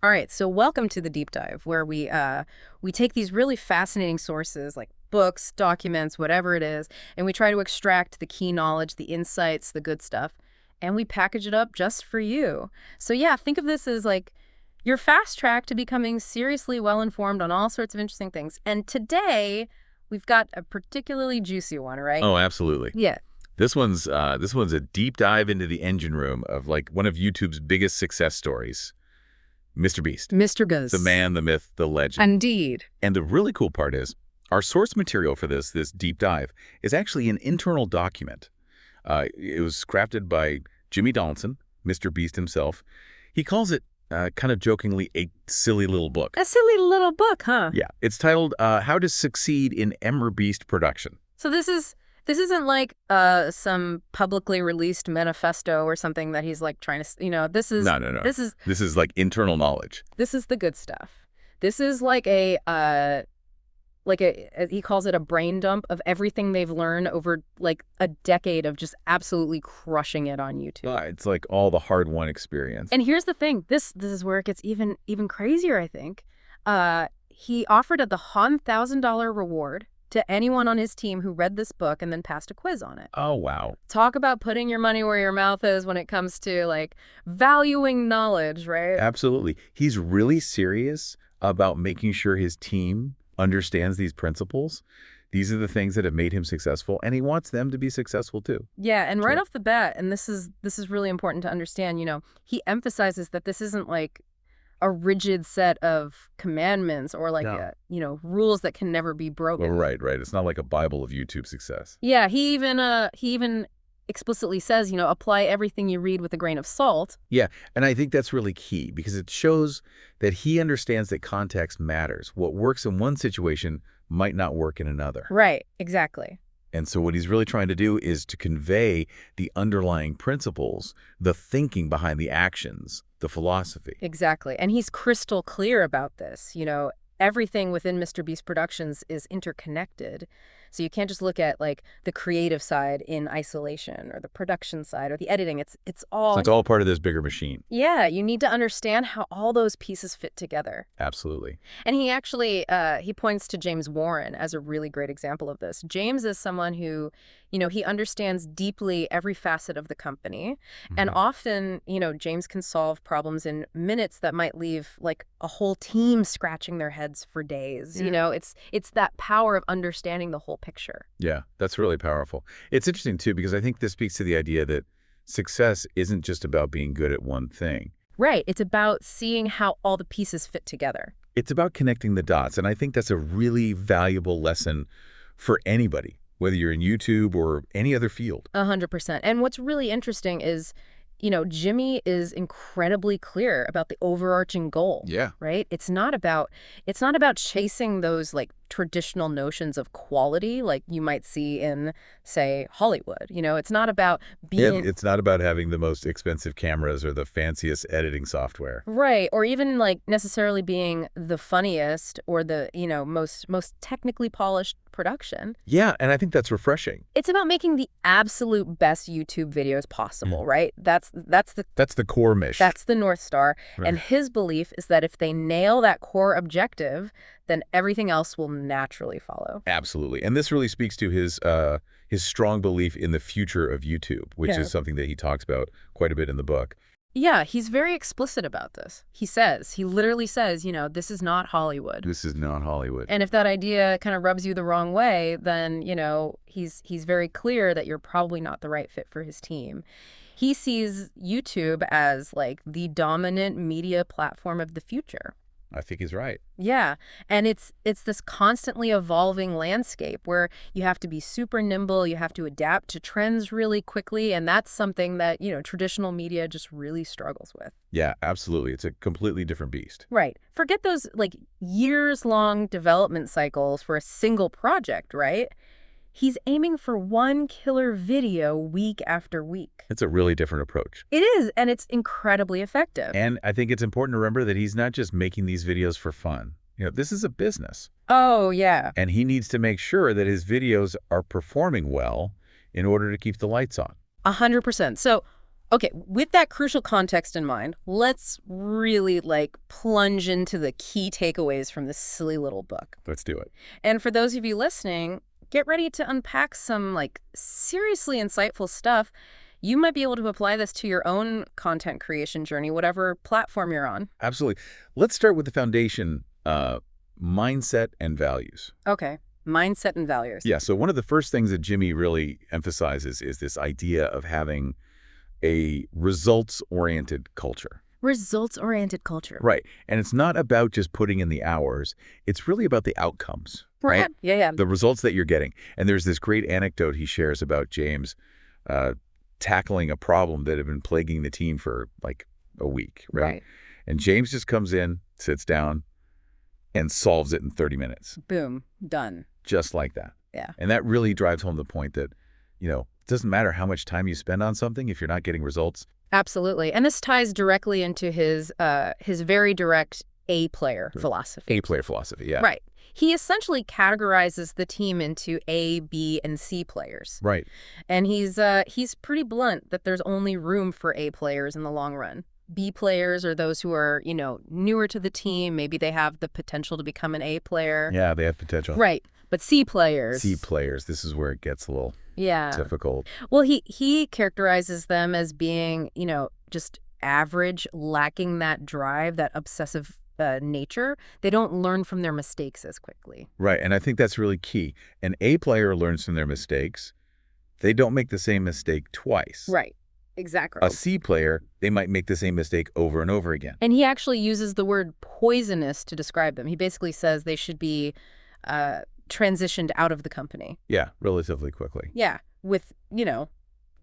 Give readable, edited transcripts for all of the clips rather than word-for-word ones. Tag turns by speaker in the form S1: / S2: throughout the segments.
S1: All right, so welcome to the deep dive, where we take these really fascinating sources like books, documents, whatever it is, and we try to extract the key knowledge, the insights, the good stuff, and we package it up just for you. So yeah, think of this as like your fast track to becoming seriously well informed on all sorts of interesting things. And today, we've got a particularly juicy one, right?
S2: Oh, absolutely.
S1: Yeah.
S2: This one's a deep dive into the engine room of like one of YouTube's biggest success stories, Mr. Beast.
S1: Mr.
S2: The
S1: Goes.
S2: man, the myth, the legend.
S1: Indeed.
S2: And the really cool part is our source material for this deep dive is actually an internal document. It was crafted by Jimmy Donaldson, Mr. Beast himself. He calls it, kind of jokingly, a silly little book.
S1: A silly little book, huh?
S2: Yeah, it's titled How to Succeed in MRBEAST Production.
S1: So this isn't like some publicly released manifesto or something that he's like trying to, this is
S2: No.
S1: this is
S2: This is like internal knowledge.
S1: this is the good stuff. This is like he calls it a brain dump of everything they've learned over like a decade of just absolutely crushing it on YouTube.
S2: It's like all the hard-won experience.
S1: And here's the thing, this is where it gets even crazier, I think. He offered a the $1,000 reward to anyone on his team who read this book and then passed a quiz on it.
S2: Oh, wow.
S1: Talk about putting your money where your mouth is when it comes to like valuing knowledge, right?
S2: Absolutely. He's really serious about making sure his team understands these principles. These are the things that have made him successful, and he wants them to be successful too.
S1: Yeah, and right
S2: Sure.
S1: off the bat, and this is really important to understand, he emphasizes that this isn't like a rigid set of commandments or like
S2: No.
S1: rules that can never be broken.
S2: Well, right. It's not like a Bible of YouTube success.
S1: Yeah, he even explicitly says, apply everything you read with a grain of salt.
S2: Yeah, and I think that's really key because it shows that he understands that context matters. What works in one situation might not work in another.
S1: Right, exactly.
S2: And so what he's really trying to do is to convey the underlying principles, the thinking behind the actions, the philosophy.
S1: Exactly. And he's crystal clear about this. Everything within Mr. Beast Productions is interconnected. So you can't just look at like the creative side in isolation or the production side or the editing. It's all
S2: So it's all part of this bigger machine.
S1: Yeah, you need to understand how all those pieces fit together.
S2: Absolutely.
S1: And he actually he points to James Warren as a really great example of this. James is someone who, he understands deeply every facet of the company. And
S2: Mhm.
S1: often, James can solve problems in minutes that might leave like a whole team scratching their heads for days. It's that power of understanding the whole picture.
S2: Yeah, that's really powerful. It's interesting, too, because I think this speaks to the idea that success isn't just about being good at one thing.
S1: Right. It's about seeing how all the pieces fit together.
S2: It's about connecting the dots, and I think that's a really valuable lesson for anybody, whether you're in YouTube or any other field.
S1: 100%. And what's really interesting is, Jimmy is incredibly clear about the overarching goal.
S2: Yeah.
S1: Right? It's not about chasing those like traditional notions of quality like you might see in, say, Hollywood. It's not about being
S2: It's not about having the most expensive cameras or the fanciest editing software.
S1: right, or even like necessarily being the funniest or the, most technically polished production.
S2: Yeah, and I think that's refreshing.
S1: It's about making the absolute best YouTube videos possible, right? That's
S2: That's the core mission.
S1: That's the North Star.
S2: Right.
S1: And his belief is that if they nail that core objective, then everything else will naturally follow.
S2: Absolutely. And this really speaks to his strong belief in the future of YouTube, which
S1: Yeah.
S2: is something that he talks about quite a bit in the book.
S1: Yeah, he's very explicit about this. He literally says, this is not Hollywood.
S2: This is not Hollywood.
S1: And if that idea kind of rubs you the wrong way, then, he's very clear that you're probably not the right fit for his team. He sees YouTube as like the dominant media platform of the future.
S2: I think he's right.
S1: Yeah, and it's this constantly evolving landscape where you have to be super nimble, you have to adapt to trends really quickly, and that's something that, traditional media just really struggles with.
S2: Yeah, absolutely. It's a completely different beast.
S1: Right. Forget those like years-long development cycles for a single project, right? He's aiming for one killer video week after week.
S2: It's a really different approach.
S1: It is, and it's incredibly effective.
S2: And I think it's important to remember that he's not just making these videos for fun. This is a business.
S1: Oh, yeah.
S2: And he needs to make sure that his videos are performing well in order to keep the lights on.
S1: 100%. So Okay, with that crucial context in mind, let's really plunge into the key takeaways from this silly little book.
S2: Let's do it.
S1: And for those of you listening, get ready to unpack some seriously insightful stuff. You might be able to apply this to your own content creation journey, whatever platform you're on.
S2: Absolutely. Let's start with the foundation, mindset and values.
S1: Okay, mindset and values.
S2: Yeah, so one of the first things that Jimmy really emphasizes is this idea of having a results-oriented culture.
S1: Results-oriented culture.
S2: Right. And it's not about just putting in the hours. It's really about the outcomes, right?
S1: Yeah.
S2: The results that you're getting. And there's this great anecdote he shares about James tackling a problem that had been plaguing the team for a week, right? And James just comes in, sits down, and solves it in 30 minutes.
S1: Boom. Done.
S2: Just like that.
S1: Yeah.
S2: And that really drives home the point that, it doesn't matter how much time you spend on something if you're not getting results.
S1: Absolutely. And this ties directly into his very direct A-player philosophy.
S2: A-player philosophy, yeah.
S1: Right. He essentially categorizes the team into A, B, and C players.
S2: Right.
S1: And he's pretty blunt that there's only room for A players in the long run. B players are those who are, newer to the team. Maybe they have the potential to become an A player.
S2: Yeah, they have potential.
S1: Right. But C players.
S2: C players, this is where it gets a little difficult.
S1: Well, he characterizes them as being, just average, lacking that drive, that obsessive nature. They don't learn from their mistakes as quickly.
S2: Right, and I think that's really key. An A player learns from their mistakes. They don't make the same mistake twice.
S1: Right. Exactly.
S2: A C player, they might make the same mistake over and over again.
S1: And he actually uses the word poisonous to describe them. He basically says they should be transitioned out of the company.
S2: Yeah, relatively quickly.
S1: Yeah, with,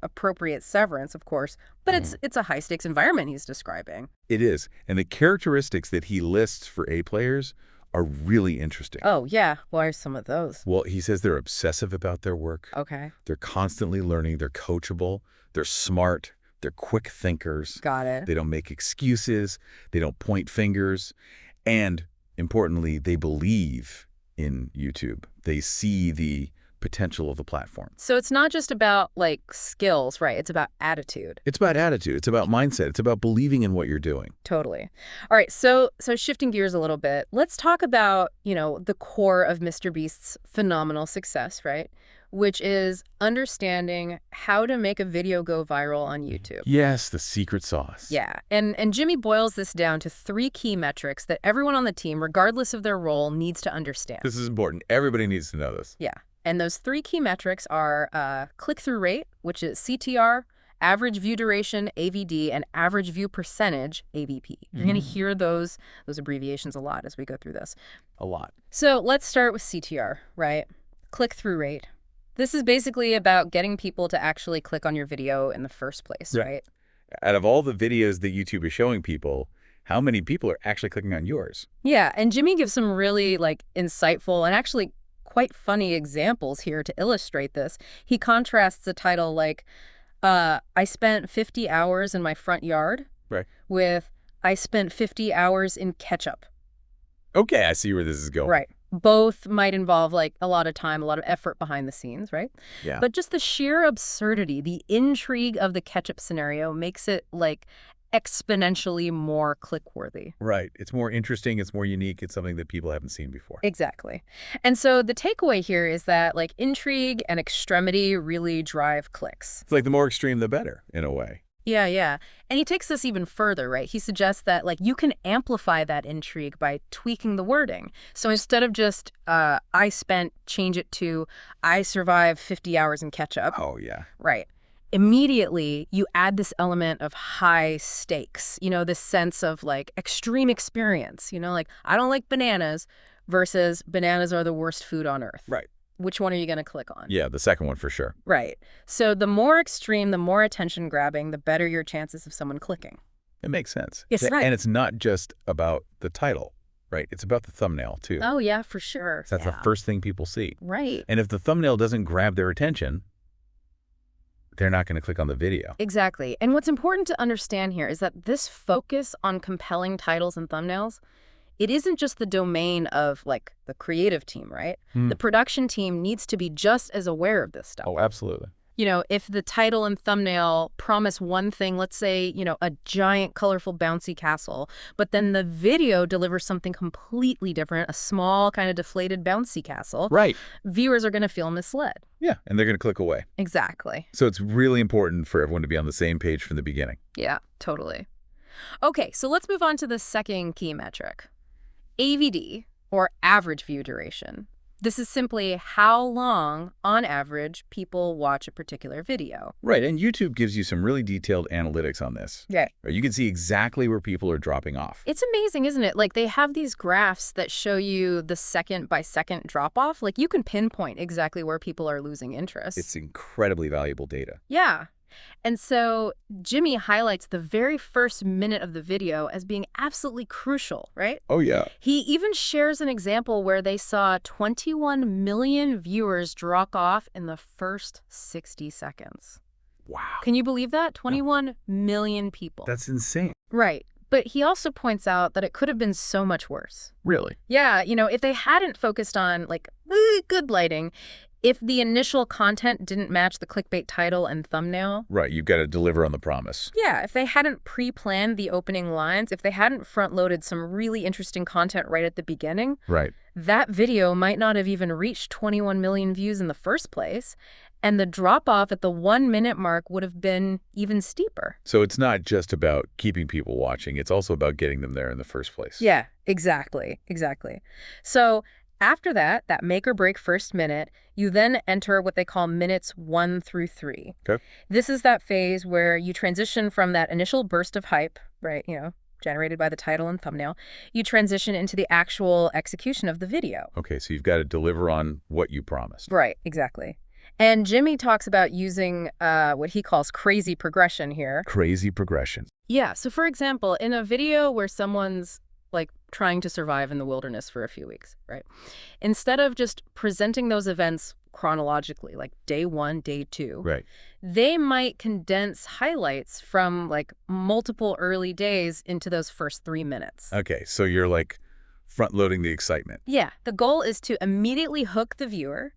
S1: appropriate severance, of course. But it's a high-stakes environment he's describing.
S2: It is. And the characteristics that he lists for A players are really interesting.
S1: Oh, yeah. What are some of those?
S2: Well, he says they're obsessive about their work.
S1: Okay.
S2: They're constantly learning. They're coachable. They're smart. They're quick thinkers.
S1: Got it.
S2: They don't make excuses. They don't point fingers. And importantly, they believe in YouTube. They see the potential of the platform.
S1: So it's not just about skills, right? It's about attitude.
S2: It's about attitude. It's about mindset. It's about believing in what you're doing.
S1: Totally. All right. So shifting gears a little bit, let's talk about, the core of MrBeast's phenomenal success, right? Which is understanding how to make a video go viral on YouTube.
S2: Yes, the secret sauce.
S1: Yeah. And Jimmy boils this down to 3 key metrics that everyone on the team, regardless of their role, needs to understand.
S2: This is important. Everybody needs to know this.
S1: Yeah. And those 3 key metrics are click-through rate, which is CTR, average view duration, AVD, and average view percentage, AVP. You're going to hear those abbreviations a lot as we go through this.
S2: A lot.
S1: So let's start with CTR, right? Click-through rate. This is basically about getting people to actually click on your video in the first place, right?
S2: Out of all the videos that YouTube is showing people, how many people are actually clicking on yours?
S1: Yeah, and Jimmy gives some really insightful and actually quite funny examples here to illustrate this. He contrasts a title I spent 50 hours in my front yard with I spent 50 hours in ketchup.
S2: Okay, I see where this is going.
S1: Right. Both might involve a lot of time, a lot of effort behind the scenes, right?
S2: Yeah.
S1: But just the sheer absurdity, the intrigue of the ketchup scenario makes it exponentially more click-worthy.
S2: Right. It's more interesting. It's more unique. It's something that people haven't seen before.
S1: Exactly. And so the takeaway here is that intrigue and extremity really drive clicks.
S2: It's the more extreme, the better, in a way.
S1: Yeah. And he takes this even further, right? He suggests that you can amplify that intrigue by tweaking the wording. So instead of just I spent, change it to I survived 50 hours in ketchup.
S2: Oh, yeah.
S1: Right. Immediately, you add this element of high stakes, this sense of extreme experience, I don't like bananas versus bananas are the worst food on earth.
S2: Right.
S1: Which one are you going to click on?
S2: Yeah, the second one for sure.
S1: Right. So the more extreme, the more attention grabbing, the better your chances of someone clicking.
S2: It makes sense.
S1: It's right.
S2: And it's not just about the title, right? It's about the thumbnail, too.
S1: Oh, yeah, for sure.
S2: That's the first thing people see.
S1: Right.
S2: And if the thumbnail doesn't grab their attention, they're not going to click on the video.
S1: Exactly. And what's important to understand here is that this focus on compelling titles and thumbnails, it isn't just the domain of the creative team, right? The production team needs to be just as aware of this stuff.
S2: Oh, absolutely.
S1: If the title and thumbnail promise one thing, let's say, a giant, colorful, bouncy castle, but then the video delivers something completely different, a small, kind of deflated, bouncy castle,
S2: Right.
S1: viewers are going to feel misled.
S2: Yeah, and they're going to click away.
S1: Exactly.
S2: So it's really important for everyone to be on the same page from the beginning.
S1: Yeah, totally. Okay, so let's move on to the second key metric, AVD, or average view duration. This is simply how long, on average, people watch a particular video.
S2: Right, and YouTube gives you some really detailed analytics on this.
S1: Yeah.
S2: You can see exactly where people are dropping off.
S1: It's amazing, isn't it? Like, they have these graphs that show you the second-by-second drop-off. Like, you can pinpoint exactly where people are losing interest.
S2: It's incredibly valuable data.
S1: Yeah. And so Jimmy highlights the very first minute of the video as being absolutely crucial, right?
S2: Oh, yeah.
S1: He even shares an example where they saw 21 million viewers drop off in the first 60 seconds.
S2: Wow.
S1: Can you believe that? 21 million people.
S2: That's insane.
S1: Right. But he also points out that it could have been so much worse.
S2: Really?
S1: Yeah, if they hadn't focused on, good lighting, if the initial content didn't match the clickbait title and thumbnail.
S2: Right, you've got to deliver on the promise.
S1: Yeah, if they hadn't pre-planned the opening lines, if they hadn't front-loaded some really interesting content right at the beginning,
S2: Right.
S1: that video might not have even reached 21 million views in the first place, and the drop-off at the 1-minute mark would have been even steeper.
S2: So it's not just about keeping people watching, it's also about getting them there in the first place.
S1: Yeah, exactly. So after that make or break first minute, you then enter what they call minutes 1 through 3.
S2: Okay.
S1: This is that phase where you transition from that initial burst of hype, right, generated by the title and thumbnail. You transition into the actual execution of the video.
S2: Okay, so you've got to deliver on what you promised.
S1: Right, exactly. And Jimmy talks about using what he calls crazy progression here.
S2: Crazy progression.
S1: Yeah, so for example, in a video where someone's trying to survive in the wilderness for a few weeks, right? Instead of just presenting those events chronologically, like day 1, day 2,
S2: Right.
S1: they might condense highlights from multiple early days into those first 3 minutes.
S2: Okay, so you're front-loading the excitement.
S1: Yeah, the goal is to immediately hook the viewer,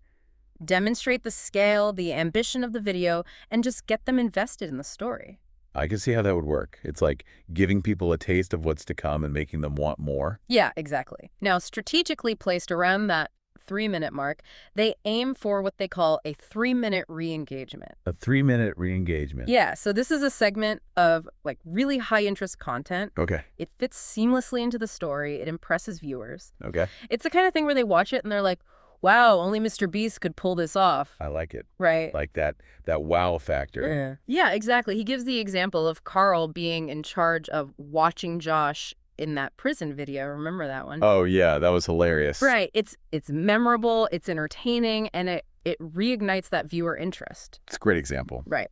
S1: demonstrate the scale, the ambition of the video, and just get them invested in the story.
S2: I can see how that would work. It's like giving people a taste of what's to come and making them want more.
S1: Yeah, exactly. Now, strategically placed around that 3-minute mark, they aim for what they call a 3-minute re-engagement.
S2: A 3-minute re-engagement.
S1: Yeah, so this is a segment of really high-interest content.
S2: Okay.
S1: It fits seamlessly into the story. It impresses viewers.
S2: Okay.
S1: It's the kind of thing where they watch it and they're like, wow, only Mr. Beast could pull this off.
S2: I like it.
S1: Right.
S2: Like that wow factor.
S1: Yeah, exactly. He gives the example of Carl being in charge of watching Josh in that prison video. Remember that one?
S2: Oh, yeah, that was hilarious.
S1: Right. It's memorable, it's entertaining, and it reignites that viewer interest.
S2: It's a great example.
S1: Right.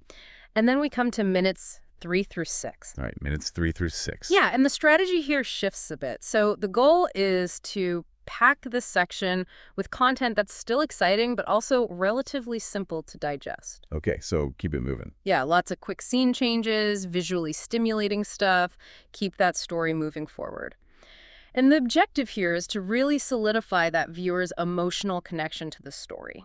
S1: And then we come to minutes 3 through 6.
S2: All right, minutes 3 through 6.
S1: Yeah, and the strategy here shifts a bit. So the goal is to pack this section with content that's still exciting, but also relatively simple to digest.
S2: Okay, so keep it moving.
S1: Yeah, lots of quick scene changes, visually stimulating stuff, keep that story moving forward. And the objective here is to really solidify that viewer's emotional connection to the story.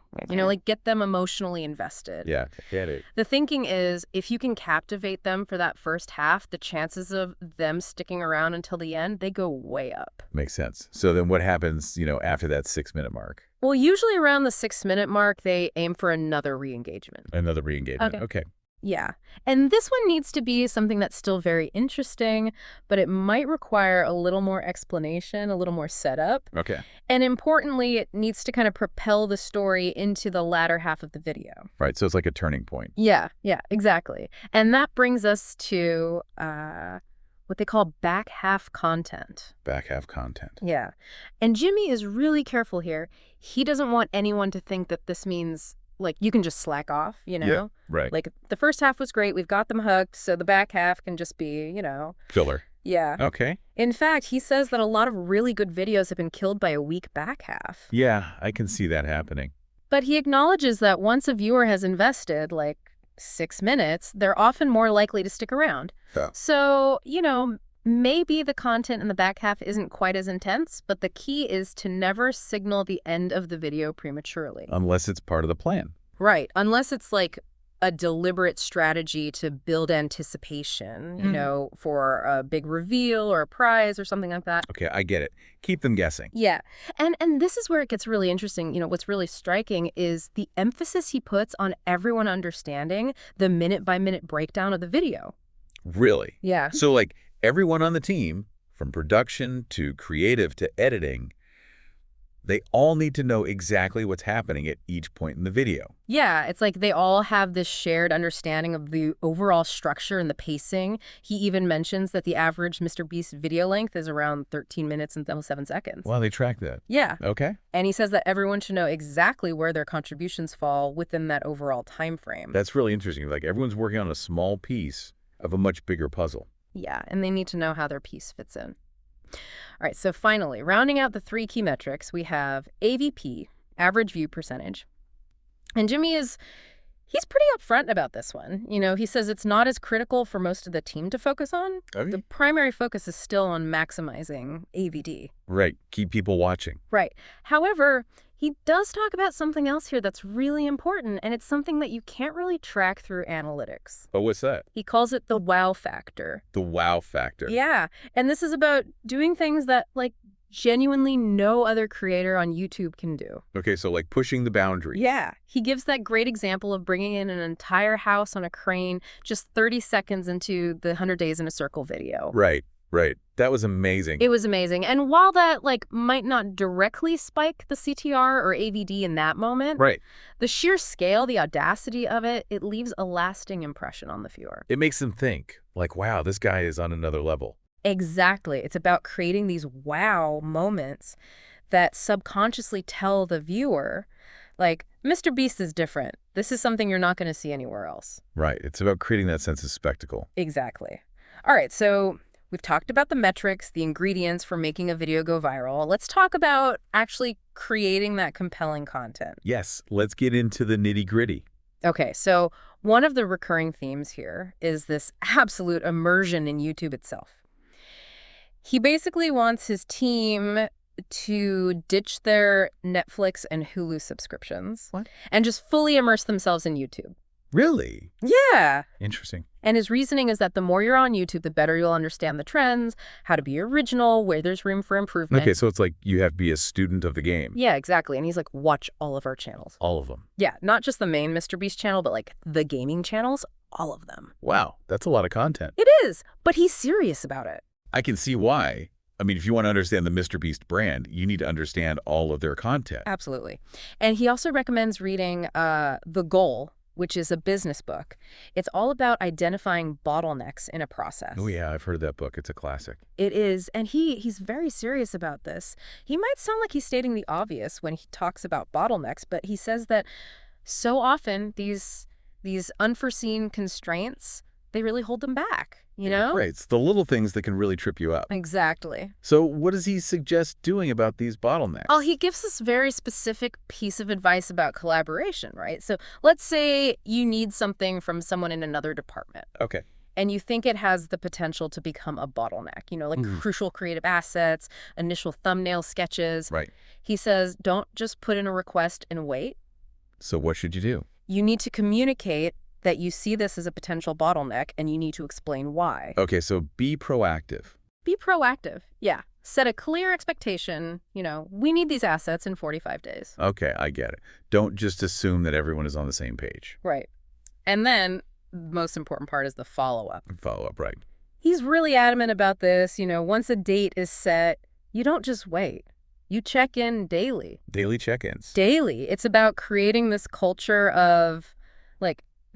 S1: Get them emotionally invested.
S2: Yeah, get it.
S1: The thinking is, if you can captivate them for that first half, the chances of them sticking around until the end, they go way up.
S2: Makes sense. So then what happens, after that 6-minute mark?
S1: Well, usually around the 6-minute mark, they aim for another re-engagement.
S2: Another re-engagement. Okay.
S1: Yeah. And this one needs to be something that's still very interesting, but it might require a little more explanation, a little more setup.
S2: Okay.
S1: And importantly, it needs to kind of propel the story into the latter half of the video.
S2: Right, so it's like a turning point.
S1: Yeah, exactly. And that brings us to what they call back half content.
S2: Back half content.
S1: Yeah. And Jimmy is really careful here. He doesn't want anyone to think that this means you can just slack off,
S2: Yeah, right.
S1: The first half was great. We've got them hooked. So the back half can just be,
S2: Filler.
S1: Yeah.
S2: Okay.
S1: In fact, he says that a lot of really good videos have been killed by a weak back half.
S2: Yeah, I can see that happening.
S1: But he acknowledges that once a viewer has invested 6 minutes, they're often more likely to stick around.
S2: Yeah.
S1: So, maybe the content in the back half isn't quite as intense, but the key is to never signal the end of the video prematurely.
S2: Unless it's part of the plan.
S1: Right. Unless it's a deliberate strategy to build anticipation, for a big reveal or a prize or something like that.
S2: Okay, I get it. Keep them guessing.
S1: Yeah. And this is where it gets really interesting. What's really striking is the emphasis he puts on everyone understanding the minute-by-minute breakdown of the video.
S2: Really?
S1: Yeah.
S2: So, like, everyone on the team, from production to creative to editing, they all need to know exactly what's happening at each point in the video.
S1: Yeah, it's like they all have this shared understanding of the overall structure and the pacing. He even mentions that the average MrBeast video length is around 13 minutes and 7 seconds.
S2: Well, they track that.
S1: Yeah.
S2: Okay.
S1: And he says that everyone should know exactly where their contributions fall within that overall time frame.
S2: That's really interesting. Like, everyone's working on a small piece of a much bigger puzzle.
S1: Yeah, and they need to know how their piece fits in. All right, so finally, rounding out the 3 key metrics, we have AVP, average view percentage. And he's pretty upfront about this one. He says it's not as critical for most of the team to focus on.
S2: Okay.
S1: The primary focus is still on maximizing AVD.
S2: Right. Keep people watching.
S1: Right. However, he does talk about something else here that's really important, and it's something that you can't really track through analytics.
S2: Oh, what's that?
S1: He calls it the wow factor.
S2: The wow factor.
S1: Yeah. And this is about doing things that, genuinely no other creator on YouTube can do.
S2: Okay, so like pushing the boundary.
S1: Yeah. He gives that great example of bringing in an entire house on a crane just 30 seconds into the 100 Days in a Circle video.
S2: Right. That was amazing.
S1: It was amazing. And while that, might not directly spike the CTR or AVD in that moment,
S2: right,
S1: the sheer scale, the audacity of it, it leaves a lasting impression on the viewer.
S2: It makes them think, like, wow, this guy is on another level.
S1: Exactly. It's about creating these wow moments that subconsciously tell the viewer, MrBeast is different. This is something you're not going to see anywhere else.
S2: Right. It's about creating that sense of spectacle.
S1: Exactly. All right, so we've talked about the metrics, the ingredients for making a video go viral. Let's talk about actually creating that compelling content.
S2: Yes, let's get into the nitty-gritty.
S1: Okay, so one of the recurring themes here is this absolute immersion in YouTube itself. He basically wants his team to ditch their Netflix and Hulu subscriptions.
S2: What?
S1: And just fully immerse themselves in YouTube.
S2: Really?
S1: Yeah.
S2: Interesting.
S1: And his reasoning is that the more you're on YouTube, the better you'll understand the trends, how to be original, where there's room for improvement.
S2: Okay, so it's like you have to be a student of the game.
S1: Yeah, exactly. And he's like, watch all of our channels.
S2: All of them.
S1: Yeah, not just the main MrBeast channel, but the gaming channels, all of them.
S2: Wow, that's a lot of content.
S1: It is, but he's serious about it.
S2: I can see why. I mean, if you want to understand the MrBeast brand, you need to understand all of their content.
S1: Absolutely. And he also recommends reading The Goal, which is a business book. It's all about identifying bottlenecks in a process.
S2: Oh, yeah, I've heard of that book. It's a classic.
S1: It is. And he's very serious about this. He might sound like he's stating the obvious when he talks about bottlenecks, but he says that so often these unforeseen constraints, they really hold them back,
S2: Right. It's the little things that can really trip you up.
S1: Exactly.
S2: So what does he suggest doing about these bottlenecks?
S1: Oh, he gives this very specific piece of advice about collaboration, right? So let's say you need something from someone in another department.
S2: Okay.
S1: And you think it has the potential to become a bottleneck, crucial creative assets, initial thumbnail sketches.
S2: Right.
S1: He says, don't just put in a request and wait.
S2: So what should you do?
S1: You need to communicate that you see this as a potential bottleneck, and you need to explain why.
S2: Okay, so be proactive.
S1: Be proactive. Yeah. Set a clear expectation. We need these assets in 45 days.
S2: Okay, I get it. Don't just assume that everyone is on the same page.
S1: Right. And then the most important part is the follow-up.
S2: Follow-up, right.
S1: He's really adamant about this. Once a date is set, you don't just wait. You check in daily.
S2: Daily check-ins.
S1: Daily. It's about creating this culture of,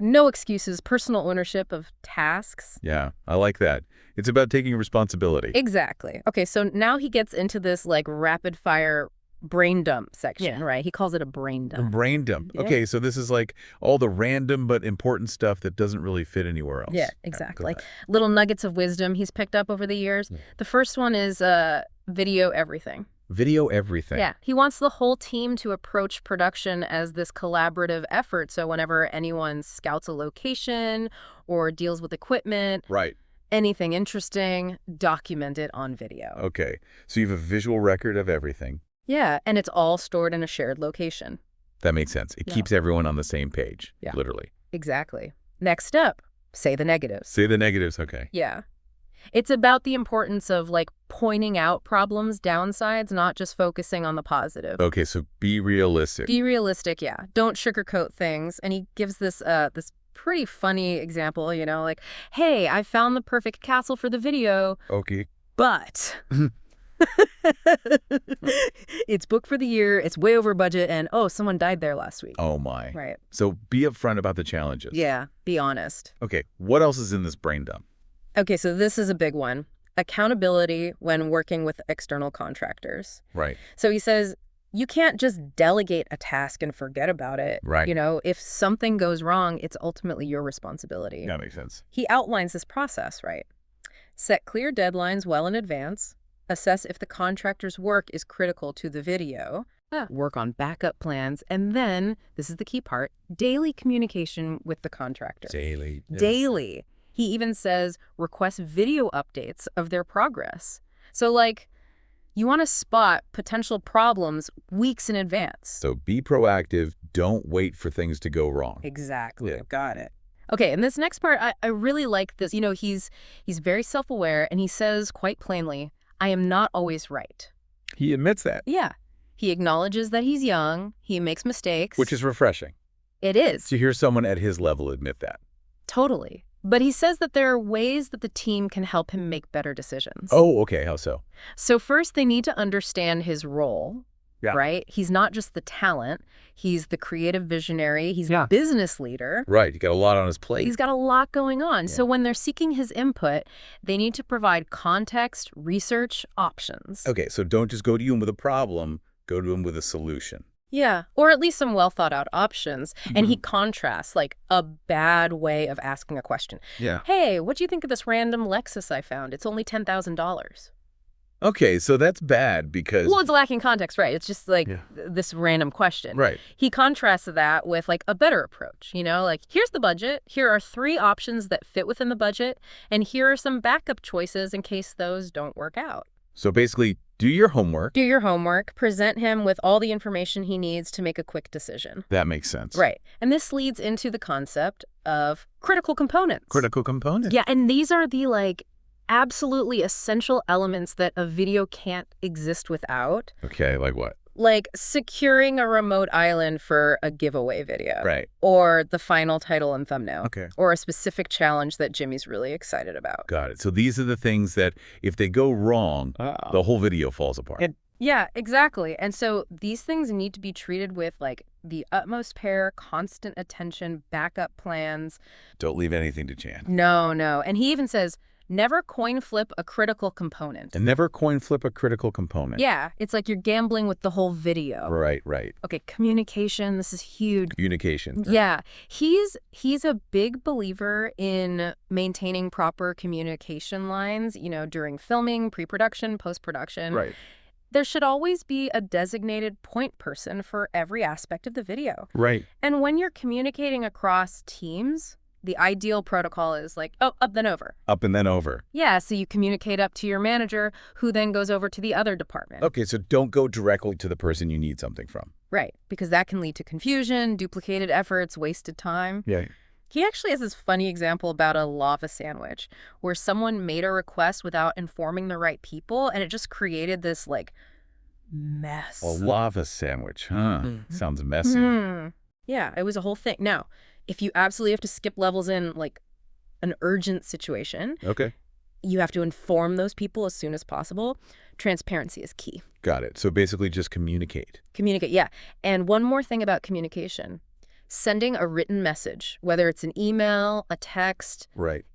S1: no excuses, personal ownership of tasks.
S2: Yeah, I like that. It's about taking responsibility.
S1: Exactly. Okay, so now he gets into this, rapid-fire brain dump section, right? He calls it a brain
S2: A
S1: dump.
S2: brain dump.
S1: Yeah.
S2: Okay, so this is all the random but important stuff that doesn't really fit anywhere else.
S1: Yeah, exactly.
S2: Go ahead.
S1: Little nuggets of wisdom he's picked up over the years.
S2: Yeah.
S1: The first one is video everything.
S2: Video everything.
S1: Yeah. He wants the whole team to approach production as this collaborative effort. So whenever anyone scouts a location or deals with equipment,
S2: Right.
S1: anything interesting, document it on video.
S2: Okay, so you have a visual record of everything.
S1: Yeah, and it's all stored in a shared location.
S2: That makes sense. It
S1: Yeah.
S2: keeps everyone on the same page,
S1: Yeah.
S2: literally.
S1: Exactly. Next up, say the negatives.
S2: Say the negatives, okay.
S1: Yeah. It's about the importance of, like, pointing out problems, downsides, not just focusing on the positive.
S2: Okay, so be realistic.
S1: Be realistic, yeah. Don't sugarcoat things. And he gives this pretty funny example, like, hey, I found the perfect castle for the video,
S2: Okay.
S1: but it's booked for the year, it's way over budget, and oh, someone died there last week.
S2: Oh, my.
S1: Right.
S2: So be upfront about the challenges.
S1: Yeah, be honest.
S2: Okay, what else is in this brain dump?
S1: Okay, so this is a big one. Accountability when working with external contractors.
S2: Right.
S1: So he says, you can't just delegate a task and forget about it.
S2: Right.
S1: If something goes wrong, it's ultimately your responsibility.
S2: That makes sense.
S1: He outlines this process, right? Set clear deadlines well in advance. Assess if the contractor's work is critical to the video. Work on backup plans. And then, this is the key part, daily communication with the contractor.
S2: Daily.
S1: Daily. He even says request video updates of their progress. So, like, you want to spot potential problems weeks in advance.
S2: So be proactive. Don't wait for things to go wrong.
S1: Exactly.
S2: Yeah.
S1: Got it. Okay, and this next part, I really like this. He's very self-aware, and he says quite plainly, I am not always right.
S2: He admits that.
S1: Yeah. He acknowledges that he's young. He makes mistakes.
S2: Which is refreshing.
S1: It is.
S2: To hear someone at his level admit that.
S1: Totally. But he says that there are ways that the team can help him make better decisions.
S2: Oh, okay. How so?
S1: So first, they need to understand his role, right? He's not just the talent. He's the creative visionary. He's the business leader.
S2: Right. He got a lot on his plate.
S1: He's got a lot going on.
S2: Yeah.
S1: So when they're seeking his input, they need to provide context, research, options.
S2: Okay, so don't just go to him with a problem. Go to him with a solution.
S1: Yeah, or at least some well-thought-out options. And he contrasts, like, a bad way of asking a question.
S2: Yeah.
S1: Hey, what do you think of this random Lexus I found? It's only $10,000.
S2: Okay, so that's bad because...
S1: Well, it's lacking context, right? It's just, like, this random question.
S2: Right.
S1: He contrasts that with, like, a better approach, like, here's the budget. Here are 3 options that fit within the budget. And here are some backup choices in case those don't work out.
S2: So basically, do your homework.
S1: Do your homework. Present him with all the information he needs to make a quick decision.
S2: That makes sense.
S1: Right. And this leads into the concept of critical components.
S2: Critical components.
S1: Yeah, and these are the, like, absolutely essential elements that a video can't exist without.
S2: Okay, like what?
S1: Like securing a remote island for a giveaway video.
S2: Right.
S1: Or the final title and thumbnail.
S2: Okay.
S1: Or a specific challenge that Jimmy's really excited about.
S2: Got it. So these are the things that if they go wrong, the whole video falls apart.
S1: Yeah, exactly. And so these things need to be treated with, like, the utmost care, constant attention, backup plans.
S2: Don't leave anything to chance.
S1: No. And he even says, never coin flip a critical component.
S2: And never coin flip a critical component.
S1: Yeah, it's like you're gambling with the whole video.
S2: Right.
S1: Okay, communication, this is huge.
S2: Communication.
S1: Yeah, he's a big believer in maintaining proper communication lines, during filming, pre-production, post-production.
S2: Right.
S1: There should always be a designated point person for every aspect of the video.
S2: Right.
S1: And when you're communicating across teams, the ideal protocol is like, oh, up then over.
S2: Up and then over.
S1: Yeah, so you communicate up to your manager, who then goes over to the other department.
S2: Okay, so don't go directly to the person you need something from.
S1: Right, because that can lead to confusion, duplicated efforts, wasted time.
S2: Yeah.
S1: He actually has this funny example about a lava sandwich where someone made a request without informing the right people, and it just created this, like, mess.
S2: A lava sandwich, huh? Sounds messy.
S1: Yeah, it was a whole thing. Now, if you absolutely have to skip levels in, like, an urgent situation,
S2: Okay.
S1: you have to inform those people as soon as possible. Transparency is key.
S2: Got it. So basically just communicate.
S1: Communicate, yeah. And one more thing about communication. Sending a written message, whether it's an email, a text,
S2: Right.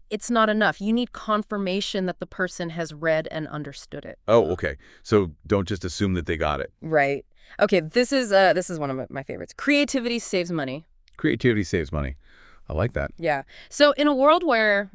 S1: it's not enough. You need confirmation that the person has read and understood it.
S2: Oh, okay. So don't just assume that they got it.
S1: Right. Okay, this is one of my favorites. Creativity saves money.
S2: Creativity saves money. I like that.
S1: Yeah. So in a world where